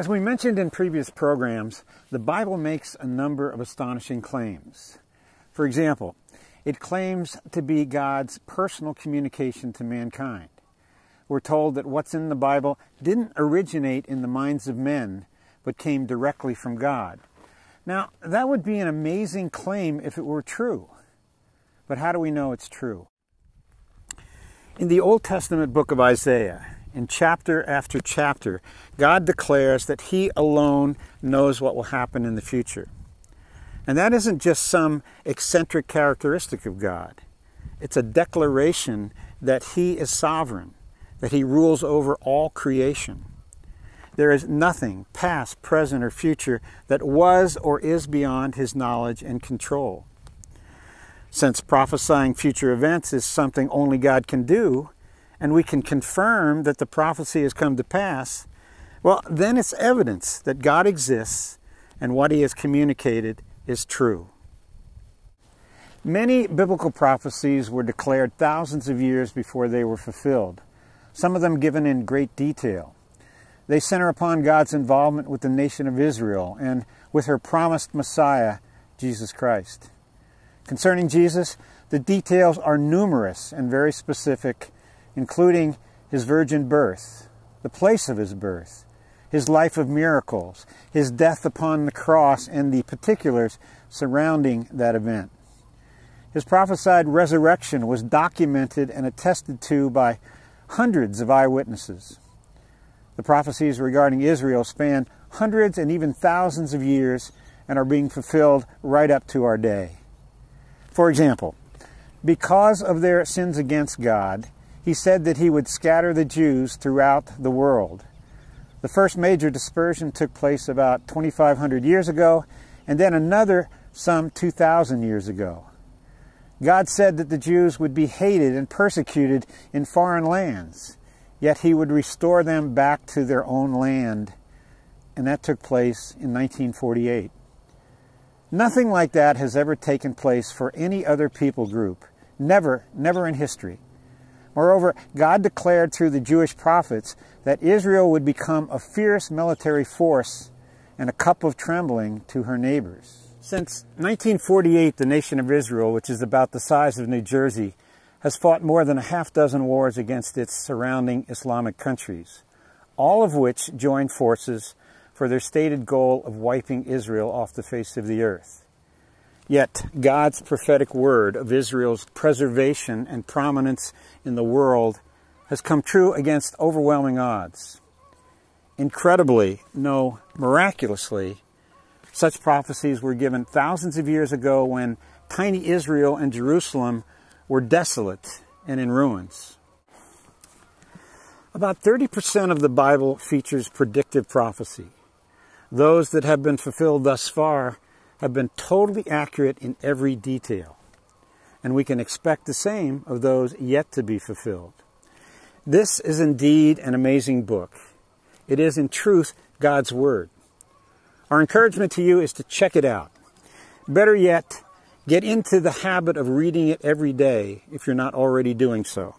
As we mentioned in previous programs, the Bible makes a number of astonishing claims. For example, it claims to be God's personal communication to mankind. We're told that what's in the Bible didn't originate in the minds of men, but came directly from God. Now, that would be an amazing claim if it were true. But how do we know it's true? In the Old Testament book of Isaiah, in chapter after chapter, God declares that He alone knows what will happen in the future. And that isn't just some eccentric characteristic of God. It's a declaration that He is sovereign, that He rules over all creation. There is nothing, past, present, or future, that was or is beyond His knowledge and control. Since prophesying future events is something only God can do, and we can confirm that the prophecy has come to pass, well, then it's evidence that God exists and what He has communicated is true. Many biblical prophecies were declared thousands of years before they were fulfilled, some of them given in great detail. They center upon God's involvement with the nation of Israel and with her promised Messiah, Jesus Christ. Concerning Jesus, the details are numerous and very specific, including His virgin birth, the place of His birth, His life of miracles, His death upon the cross, and the particulars surrounding that event. His prophesied resurrection was documented and attested to by hundreds of eyewitnesses. The prophecies regarding Israel span hundreds and even thousands of years and are being fulfilled right up to our day. For example, because of their sins against God, He said that He would scatter the Jews throughout the world. The first major dispersion took place about 2,500 years ago, and then another some 2,000 years ago. God said that the Jews would be hated and persecuted in foreign lands, yet He would restore them back to their own land, and that took place in 1948. Nothing like that has ever taken place for any other people group. Never in history. Moreover, God declared through the Jewish prophets that Israel would become a fierce military force and a cup of trembling to her neighbors. Since 1948, the nation of Israel, which is about the size of New Jersey, has fought more than a half-dozen wars against its surrounding Islamic countries, all of which joined forces for their stated goal of wiping Israel off the face of the earth. Yet, God's prophetic word of Israel's preservation and prominence in the world has come true against overwhelming odds. Incredibly, no, miraculously, such prophecies were given thousands of years ago when tiny Israel and Jerusalem were desolate and in ruins. About 30% of the Bible features predictive prophecy. Those that have been fulfilled thus far have been totally accurate in every detail, and we can expect the same of those yet to be fulfilled. This is indeed an amazing book. It is in truth God's Word. Our encouragement to you is to check it out. Better yet, get into the habit of reading it every day if you're not already doing so.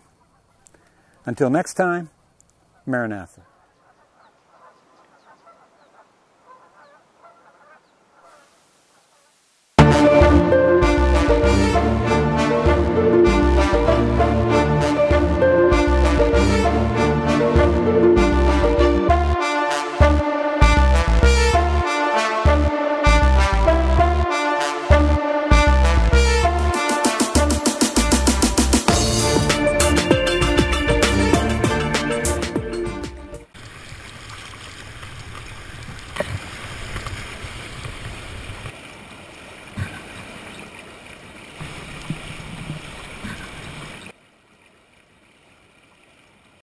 Until next time, Maranatha.